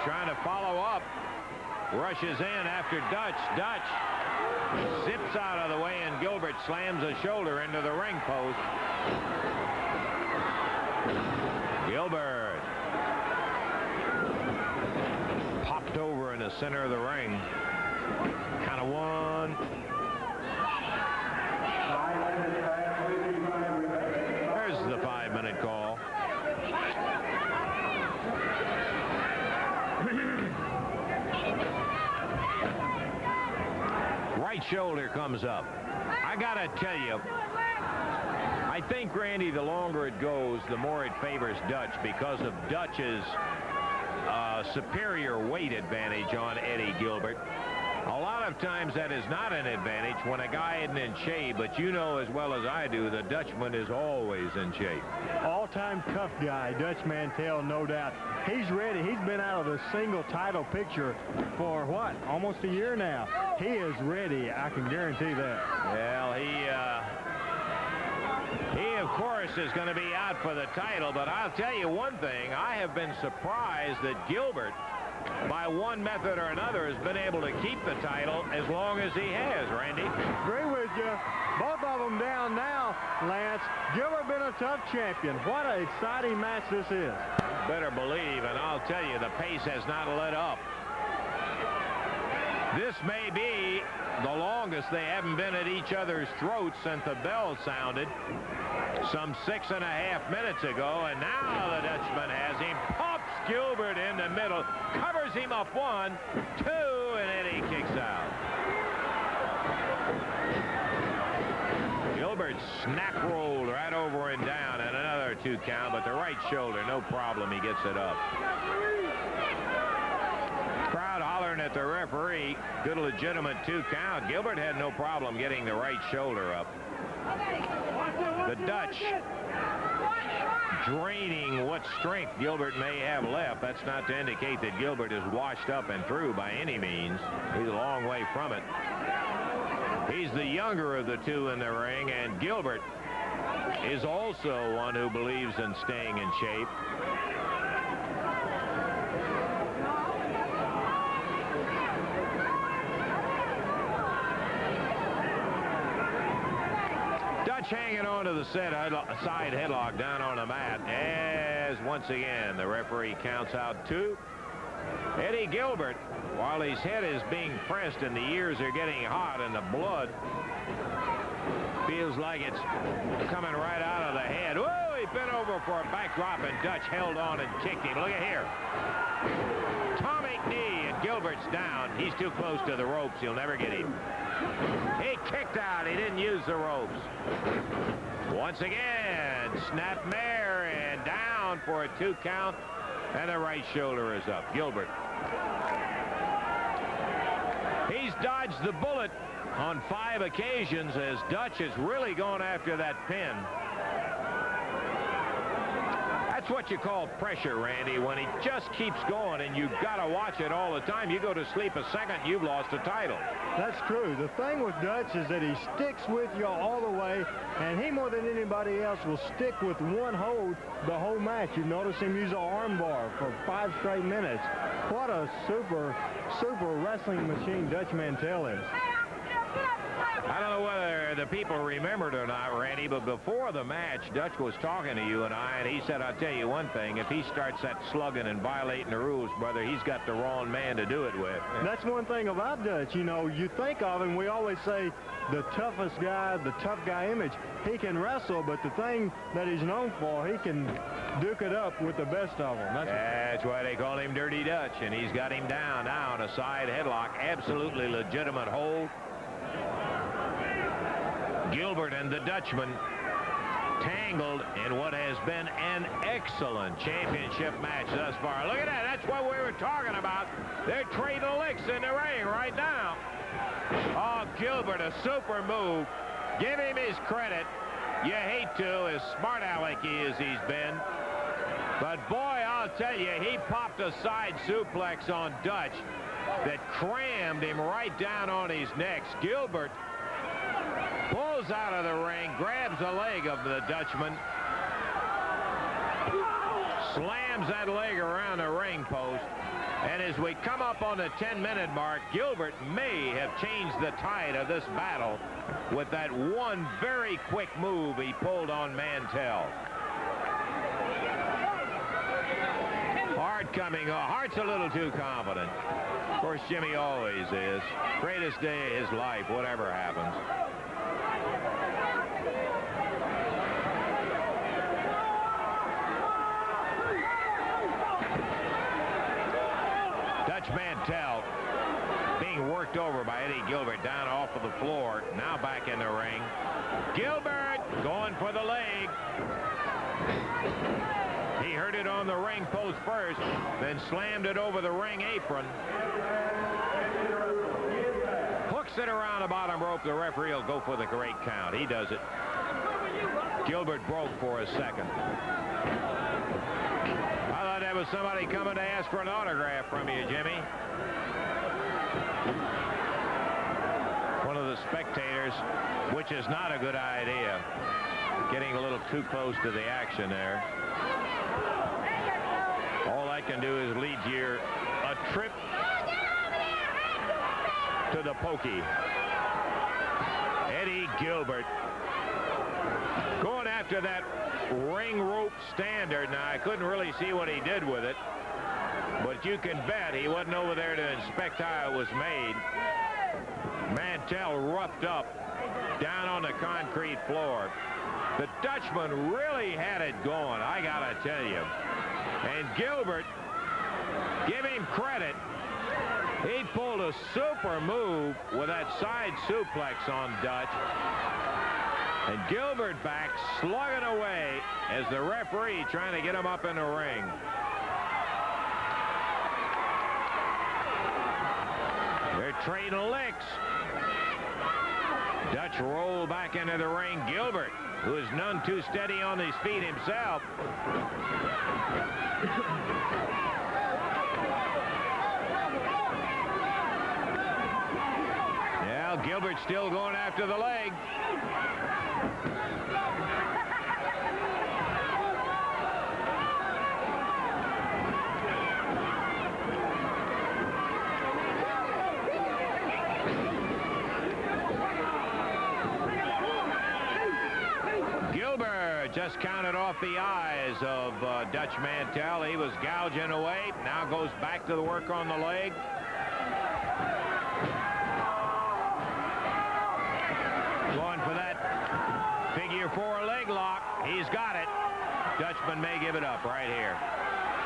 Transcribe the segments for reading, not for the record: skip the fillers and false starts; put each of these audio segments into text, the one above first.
trying to follow up. Rushes in after Dutch. Dutch zips out of the way, and Gilbert slams a shoulder into the ring post. Gilbert popped over in the center of the ring. Count of 1. There's the 5-minute call. Right shoulder comes up. I gotta tell you, I think, Randy, the longer it goes, the more it favors Dutch because of Dutch's superior weight advantage on Eddie Gilbert. A lot of times that is not an advantage when a guy isn't in shape, but you know as well as I do, the Dutchman is always in shape. All-time tough guy, Dutch Mantell, no doubt. He's ready. He's been out of the single title picture for, what, almost a year now. He is ready, I can guarantee that. Well, he of course, is going to be out for the title, but I'll tell you one thing. I have been surprised that Gilbert, by one method or another, has been able to keep the title as long as he has, Randy. Agree with you. Both of them down now, Lance. Gilbert been a tough champion. What an exciting match this is. Better believe, and I'll tell you, the pace has not let up. This may be the longest they haven't been at each other's throats since the bell sounded some 6.5 minutes ago, and now the Dutchman has him. Pumps Gilbert in the middle, covers him up 1, 2, and then he kicks out. Gilbert snack rolled right over and down, and another 2 count, but the right shoulder, no problem, he gets it up. Crowd hollering at the referee. Good legitimate 2 count. Gilbert had no problem getting the right shoulder up. The Dutch draining what strength Gilbert may have left. That's not to indicate that Gilbert is washed up and through by any means. He's a long way from it. He's the younger of the 2 in the ring, and Gilbert is also one who believes in staying in shape. Hanging on to the side headlock down on the mat as once again the referee counts out 2. Eddie Gilbert, while his head is being pressed and the ears are getting hot and the blood feels like it's coming right out of the head. Whoa, he bent over for a backdrop and Dutch held on and kicked him. Look at here. Atomic knee, and Gilbert's down. He's too close to the ropes. He'll never get him. He kicked out. He didn't use the ropes. Once again, snap mare and down for a 2 count, and the right shoulder is up. Gilbert. He's dodged the bullet on 5 occasions as Dutch has really gone after that pin. That's what you call pressure, Randy, when he just keeps going and you've got to watch it all the time. You go to sleep a second, you've lost the title. That's true. The thing with Dutch is that he sticks with you all the way, and he more than anybody else will stick with one hold the whole match. You notice him use an arm bar for 5 straight minutes. What a super wrestling machine Dutch Mantell is. I don't know whether the people remembered or not, Randy, but before the match, Dutch was talking to you and I, and he said, I'll tell you one thing, if he starts that slugging and violating the rules, brother, he's got the wrong man to do it with. That's one thing about Dutch. You know, you think of him, we always say the toughest guy, the tough guy image. He can wrestle, but the thing that he's known for, he can duke it up with the best of them. That's why they call him Dirty Dutch, and he's got him down now on a side headlock. Absolutely legitimate hold. Gilbert and the Dutchman tangled in what has been an excellent championship match thus far. Look at that. That's what we were talking about. They're trading licks in the ring right now. Oh, Gilbert, a super move. Give him his credit. You hate to, as smart aleck as he's been. But, boy, I'll tell you, he popped a side suplex on Dutch that crammed him right down on his neck. Gilbert pulls out of the ring, grabs a leg of the Dutchman, slams that leg around the ring post, And as we come up on the 10-minute mark, Gilbert may have changed the tide of this battle with that one very quick move he pulled on Mantell. Hart coming on. Hart's a little too confident. Of course, Jimmy always is. Greatest day of his life, whatever happens. Dutch Mantell being worked over by Eddie Gilbert down off of the floor. Now back in the ring. Gilbert going for the leg. He heard it on the ring post first, then slammed it over the ring apron. Hooks it around the bottom rope. The referee will go for the great count. He does it. Gilbert broke for a second. I thought that was somebody coming to ask for an autograph from you, Jimmy. One of the spectators, which is not a good idea. Getting a little too close to the action there. All I can do is lead you a trip to the pokey. Eddie Gilbert going after that ring rope standard. Now, I couldn't really see what he did with it, but you can bet he wasn't over there to inspect how it was made. Mantell roughed up down on the concrete floor. The Dutchman really had it going, I gotta tell you. And Gilbert, give him credit, he pulled a super move with that side suplex on Dutch. And Gilbert back slugging away as the referee trying to get him up in the ring. They're trading licks. Dutch rolled back into the ring. Gilbert, who is none too steady on his feet himself. Yeah, Gilbert still going after the leg. Just counted off the eyes of Dutch Mantell. He was gouging away. Now goes back to the work on the leg. Going for that figure four leg lock. He's got it. Dutchman may give it up right here.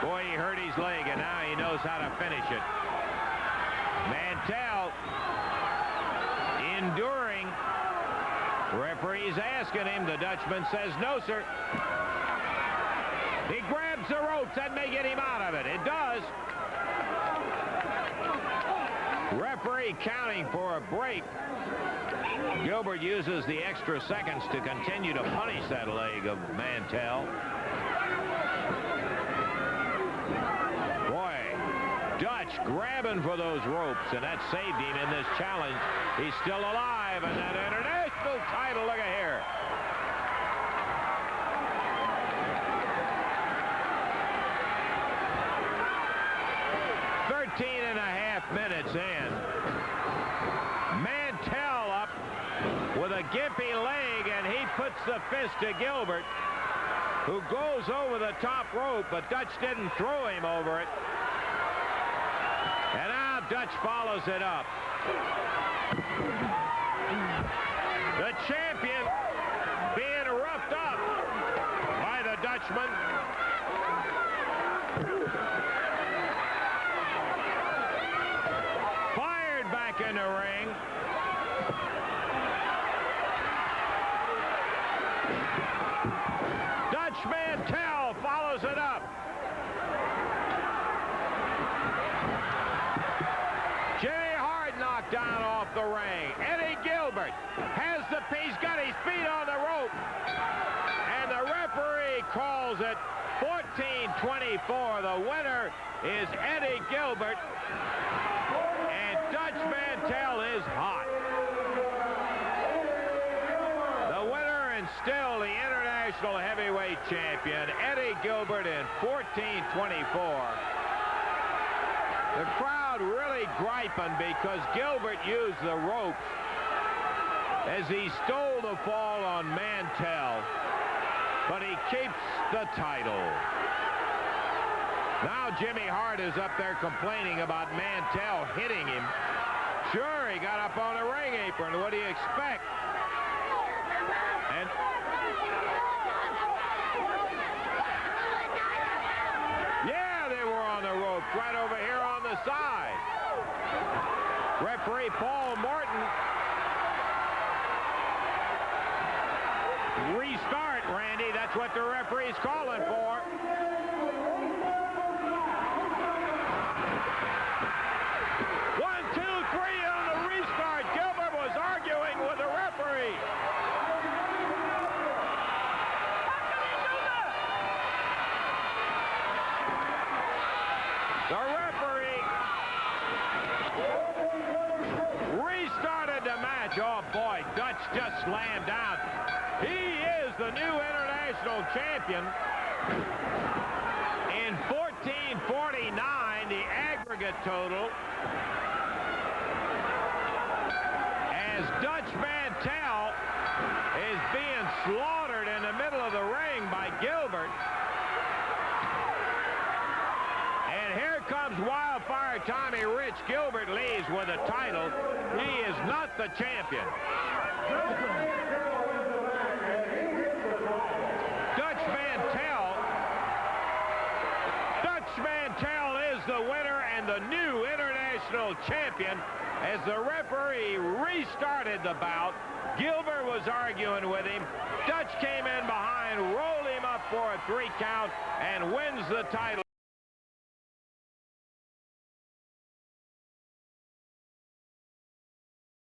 Boy, he hurt his leg, and now he knows how to finish it. Mantell enduring. Referee's asking him. The Dutchman says no, sir. He grabs the ropes. That may get him out of it. It does. Referee counting for a break. Gilbert uses the extra seconds to continue to punish that leg of Mantell. Boy, Dutch grabbing for those ropes, and that saved him in this challenge. He's still alive, and that international title, look at here. Minutes in. Mantell up with a gimpy leg, and he puts the fist to Gilbert, who goes over the top rope, but Dutch didn't throw him over it. And now Dutch follows it up. The champion being roughed up by the Dutchman. In the ring. Dutch Mantell follows it up. Jimmy Hart knocked down off the ring. Eddie Gilbert has the piece, got his feet on the rope, and the referee calls it 14-24. The winner is Eddie Gilbert. Dutch Mantell is hot. The winner and still the international heavyweight champion, Eddie Gilbert, in 14-24. The crowd really griping because Gilbert used the ropes as he stole the fall on Mantell, but he keeps the title. Now Jimmy Hart is up there complaining about Mantell hitting him. Sure, he got up on the ring apron. What do you expect? And yeah, they were on the ropes right over here on the side. Referee Paul Morton. Restart, Randy. That's what the referee's calling for. One, two, three on the restart. Gilbert was arguing with the referee. The referee restarted the match. Oh, boy, Dutch just slammed down. He is the new international champion. In 1449, the aggregate total, as Dutch Mantell is being slaughtered in the middle of the ring by Gilbert. And here comes Wildfire Tommy Rich. Gilbert leaves with a title. He is not the champion. Dutch Mantell is the winner and the new international champion. As the referee restarted the bout, Gilbert was arguing with him. Dutch came in behind, rolled him up for a 3 count, and wins the title.